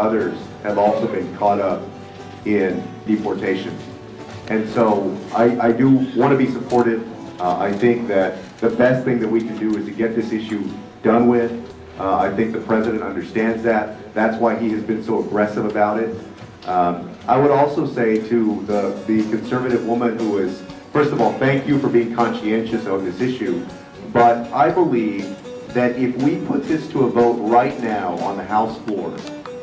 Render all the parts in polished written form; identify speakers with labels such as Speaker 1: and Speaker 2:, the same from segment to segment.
Speaker 1: others have also been caught up in deportation. And so I do want to be supportive. I think that the best thing that we can do is to get this issue done with. I think the president understands that. That's why he has been so aggressive about it. I would also say to the conservative woman who is, first of all, thank you for being conscientious on this issue, but I believe that if we put this to a vote right now on the House floor,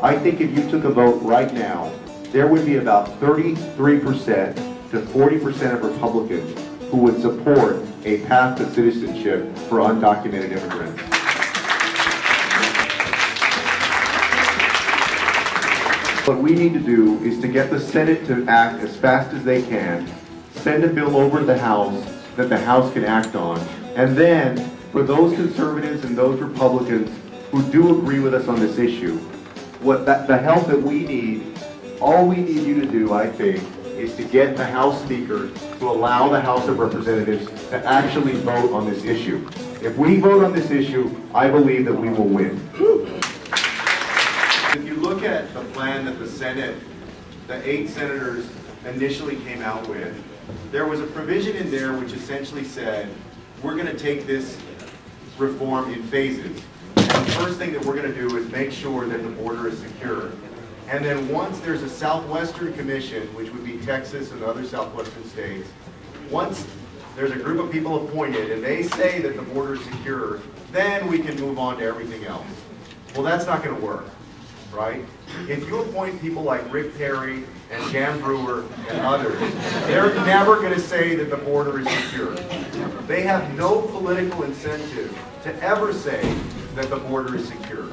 Speaker 1: I think if you took a vote right now, there would be about 33% to 40% of Republicans who would support a path to citizenship for undocumented immigrants. What we need to do is to get the Senate to act as fast as they can, send a bill over to the House that the House can act on, and then for those conservatives and those Republicans who do agree with us on this issue, the help that we need, all we need you to do, I think, is to get the House Speaker to allow the House of Representatives to actually vote on this issue. If we vote on this issue, I believe that we will win. If you look at the plan that the Senate, the 8 senators initially came out with, there was a provision in there which essentially said, we're going to take this reform in phases. And the first thing that we're going to do is make sure that the border is secure. And then once there's a Southwestern Commission, which would be Texas and other Southwestern states, once there's a group of people appointed and they say that the border is secure, then we can move on to everything else. Well, that's not going to work, right? If you appoint people like Rick Perry and Jan Brewer and others, they're never going to say that the border is secure. They have no political incentive to ever say that the border is secure.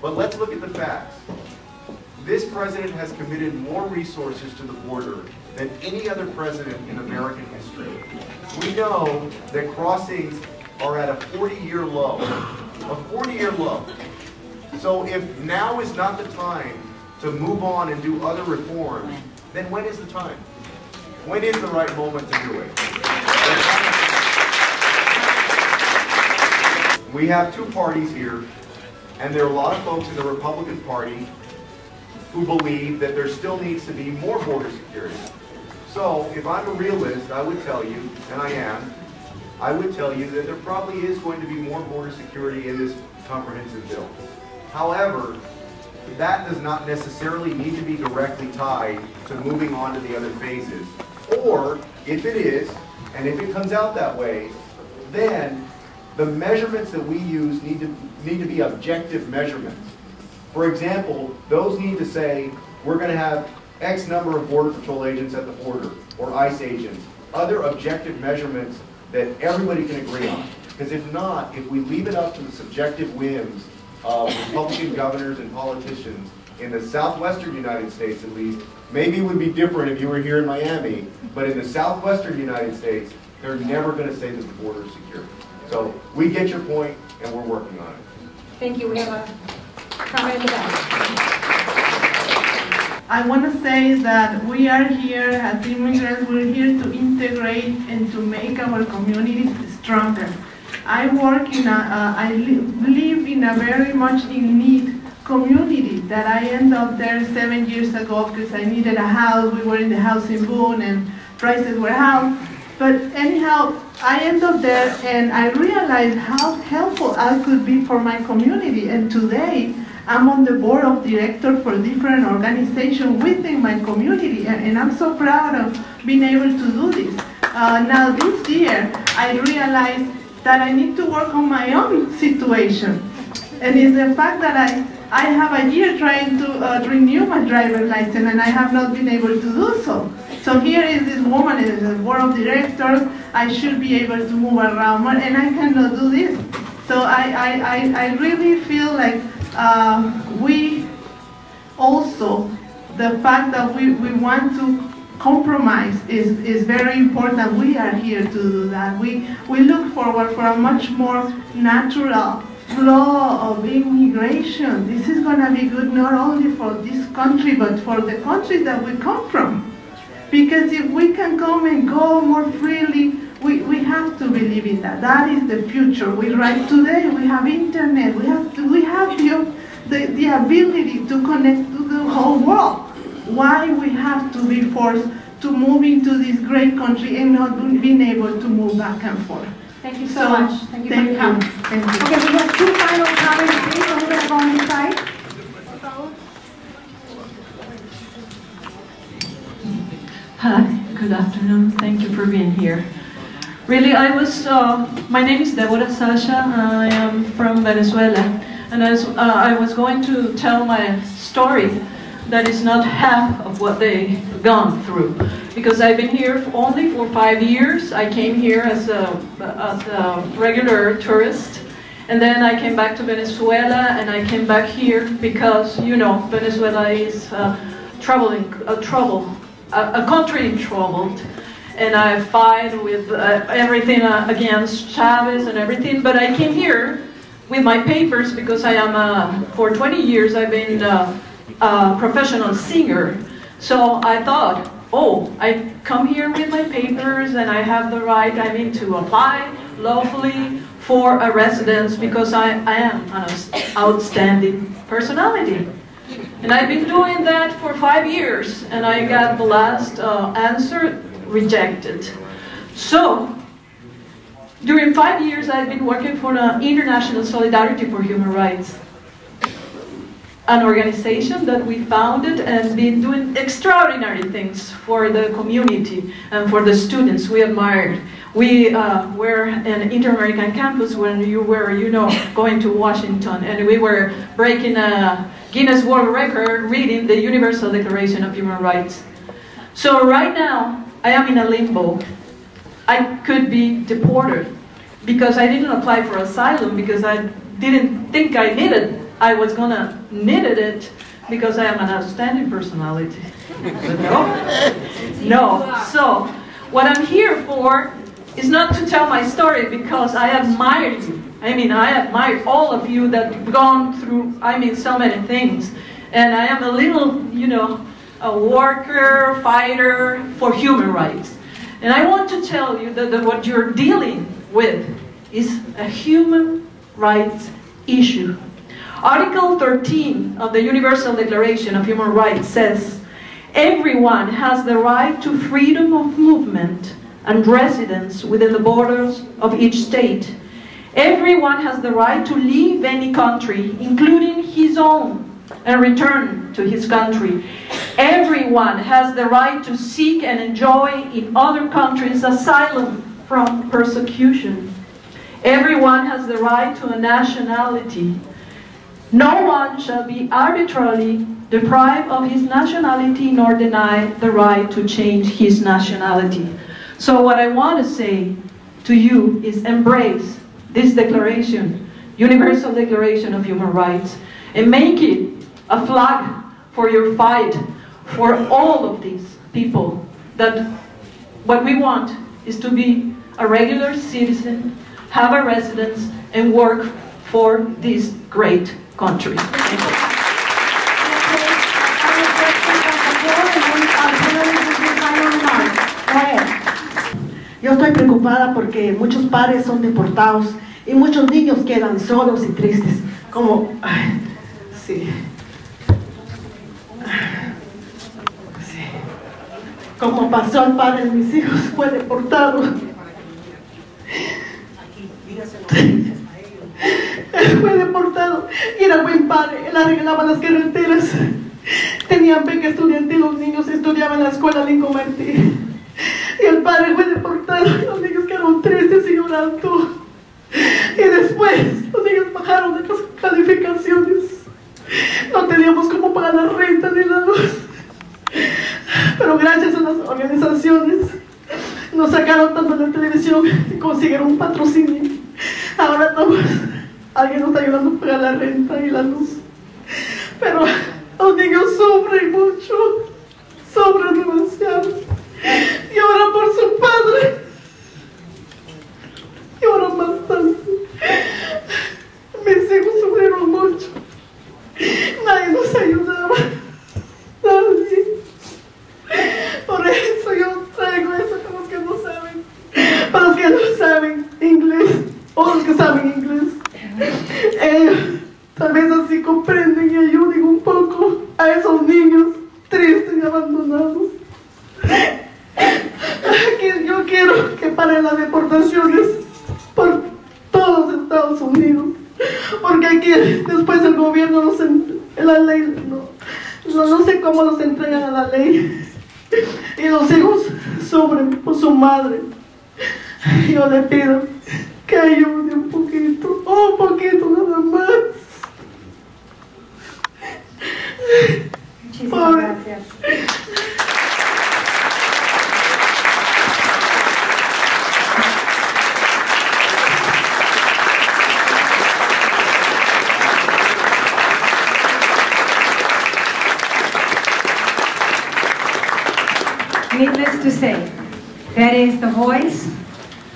Speaker 1: But let's look at the facts. This president has committed more resources to the border than any other president in American history. We know that crossings are at a 40-year low. A 40-year low. So if now is not the time to move on and do other reforms, then when is the time? When is the right moment to do it? We have 2 parties here, and there are a lot of folks in the Republican Party who believe that there still needs to be more border security. So if I'm a realist, I would tell you, and I am, I would tell you that there probably is going to be more border security in this comprehensive bill. However, that does not necessarily need to be directly tied to moving on to the other phases. Or, if it is, and if it comes out that way, then the measurements that we use need to be objective measurements. For example, those need to say, we're going to have X number of Border Patrol agents at the border, or ICE agents. Other objective measurements that everybody can agree on. Because if not, if we leave it up to the subjective whims of Republican governors and politicians in the southwestern United States at least, maybe it would be different if you were here in Miami, but in the southwestern United States, they're never going to say that the border is secure. So we get your point, and we're working on it.
Speaker 2: Thank you. We have a comment in the back.
Speaker 3: I want to say that we are here as immigrants. We're here to integrate and to make our communities stronger. I live in a very much in need community that I ended up there 7 years ago because I needed a house. We were in the housing boom and prices were high. But anyhow, I ended up there and I realized how helpful I could be for my community. And today, I'm on the board of directors for different organizations within my community. And I'm so proud of being able to do this. Now this year, I realized that I need to work on my own situation. And it's the fact that I have a year trying to renew my driver's license and I have not been able to do so. So here is this woman in the board of directors. I should be able to move around more and I cannot do this. So I really feel like we also, the fact that we want to compromise is very important. We are here to do that. We look forward for a much more natural flow of immigration. This is going to be good not only for this country, but for the country that we come from. Because if we can come and go more freely, we have to believe in that. That is the future. Right today, we have internet. We have the ability to connect to the whole world. Why we have to be forced to move into this great country and not being able to move back and forth.
Speaker 2: Thank you so much. Thank you for your comments.
Speaker 3: Thank you.
Speaker 2: Okay, we have two final comments, please. I'm going to go on this side.
Speaker 4: Hi, good afternoon. Thank you for being here. Really, my name is Deborah Sasha. I am from Venezuela. And I was going to tell my story that is not half of what they've gone through. Because I've been here only for 5 years. I came here as a regular tourist. And then I came back to Venezuela, and I came back here because, you know, Venezuela is a country troubled. And I fight with everything against Chavez and everything. But I came here with my papers because I am, for 20 years, I've been a professional singer. So I thought, oh, I come here with my papers and I have the right, to apply lawfully for a residence because I am an outstanding personality. And I've been doing that for 5 years, and I got the last answer rejected. So, during 5 years, I've been working for the International Solidarity for Human Rights, an organization that we founded and been doing extraordinary things for the community and for the students we admired. We were an Inter-American campus when you were, going to Washington, and we were breaking a Guinness World Record reading the Universal Declaration of Human Rights. So right now, I am in a limbo. I could be deported because I didn't apply for asylum because I didn't think I was gonna need it because I am an outstanding personality. No. So what I'm here for is not to tell my story because I admire you. I admire all of you that have gone through, so many things. And I am a little, a worker, fighter for human rights. And I want to tell you that what you're dealing with is a human rights issue. Article 13 of the Universal Declaration of Human Rights says, everyone has the right to freedom of movement and residence within the borders of each state. Everyone has the right to leave any country, including his own, and return to his country. Everyone has the right to seek and enjoy in other countries asylum from persecution. Everyone has the right to a nationality. No one shall be arbitrarily deprived of his nationality nor denied the right to change his nationality. So what I want to say to you is embrace this declaration, Universal Declaration of Human Rights, and make it a flag for your fight for all of these people. That what we want is to be a regular citizen, have a residence, and work for this great country. Thank you.
Speaker 5: Yo estoy preocupada porque muchos padres son deportados y muchos niños quedan solos y tristes, como, como pasó al padre de mis hijos, fue deportado. Él fue deportado y era buen padre, él arreglaba las carreteras, tenían beca estudiantil, los niños estudiaban en la escuela Lincoln Martí. Y el padre fue deportado y los niños quedaron tristes y llorando. Y después los niños bajaron de las calificaciones. No teníamos cómo pagar la renta ni la luz. Pero gracias a las organizaciones nos sacaron tanto en la televisión y consiguieron un patrocinio. Ahora alguien nos está ayudando a pagar la renta y la luz. Pero los niños sufren mucho, sufren demasiado. Lloran por su padre, lloran bastante. Mis hijos sufrieron mucho, nadie nos ayudaba, nadie. Por eso yo traigo eso para los que no saben, para los que no saben inglés, o los que saben inglés. Ellos tal vez así comprenden a esos niños tristes y abandonados. Yo quiero que paren las deportaciones por todos Estados Unidos, porque aquí después el gobierno la ley no sé cómo los entregan a la ley y los hijos sufren por su madre. Yo le pido que ayude un poquito nada más.
Speaker 2: Muchísimas gracias. Needless to say, that is the voice,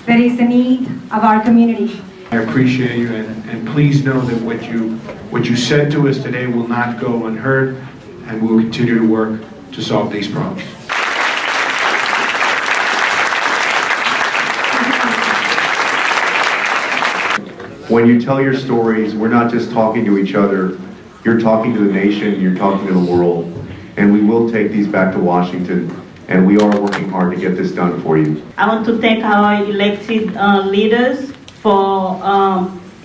Speaker 2: that is the need of our community.
Speaker 6: I appreciate you, and please know that what you said to us today will not go unheard, and we'll continue to work to solve these problems.
Speaker 1: When you tell your stories, we're not just talking to each other, you're talking to the nation, you're talking to the world, and we will take these back to Washington, and we are working hard to get this done for you.
Speaker 7: I want to thank our elected leaders for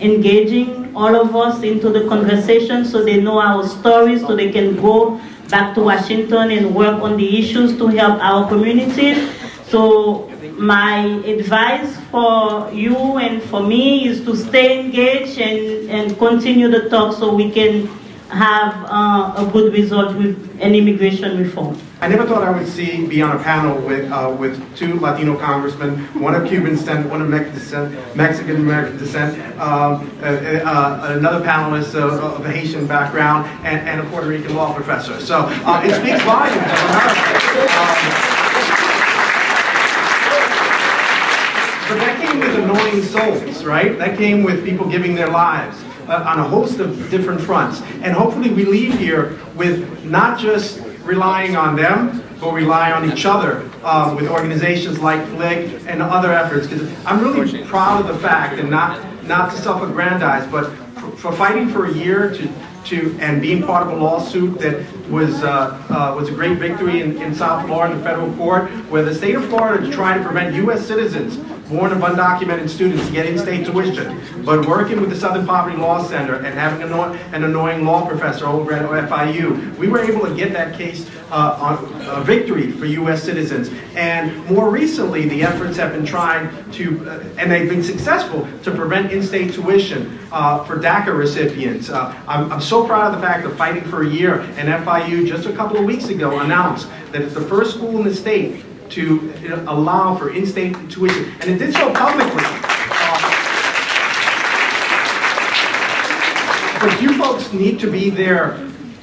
Speaker 7: engaging all of us into the conversation so they know our stories, so they can go back to Washington and work on the issues to help our community. So my advice for you and for me is to stay engaged and continue the talk so we can have a good result with an immigration reform.
Speaker 8: I never thought I would be on a panel with two Latino congressmen, one of Cuban descent, one of Mexican-American descent, another panelist of a Haitian background, and a Puerto Rican law professor. So it speaks volumes of America. But that came with annoying souls, right? That came with people giving their lives on a host of different fronts. And hopefully we leave here with not just relying on them, but rely on each other with organizations like FLIC and other efforts. Because I'm really proud of the fact, and not to self-aggrandize, but for fighting for a year and being part of a lawsuit that was a great victory in South Florida, in the federal court, where the state of Florida is trying to prevent U.S. citizens born of undocumented students to get in-state tuition, but working with the Southern Poverty Law Center and having an annoying law professor over at FIU, we were able to get that case on a victory for U.S. citizens. And more recently, the efforts have been trying to, and they've been successful, to prevent in-state tuition for DACA recipients. I'm so proud of the fact of fighting for a year, and FIU just a couple of weeks ago announced that it's the first school in the state to allow for in-state tuition, and it did so publicly. But you folks need to be there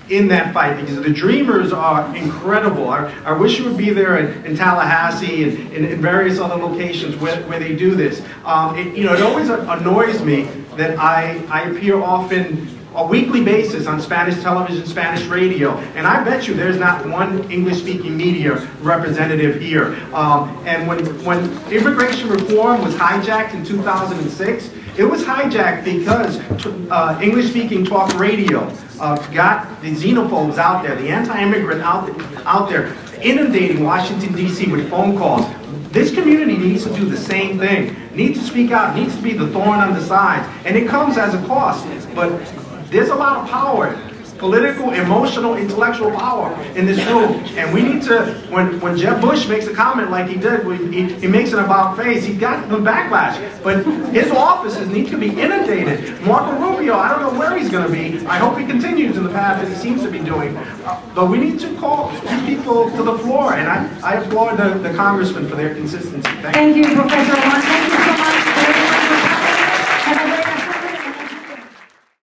Speaker 8: in that fight, because the dreamers are incredible. I wish you would be there in Tallahassee and in various other locations where they do this. It always annoys me that I appear often a weekly basis on Spanish television, Spanish radio, and I bet you there's not one English-speaking media representative here. And when immigration reform was hijacked in 2006, it was hijacked because English-speaking talk radio got the xenophobes out there, the anti-immigrant out there, inundating Washington, D.C. with phone calls. This community needs to do the same thing, needs to speak out, needs to be the thorn on the side, and it comes as a cost. But there's a lot of power, political, emotional, intellectual power in this room. And we need to, when Jeb Bush makes a comment like he did, he makes an about face, he got the backlash. But his offices need to be inundated. Marco Rubio, I don't know where he's going to be. I hope he continues in the path that he seems to be doing. But we need to call people to the floor. And I applaud the congressmen for their consistency.
Speaker 2: Thank you, Professor.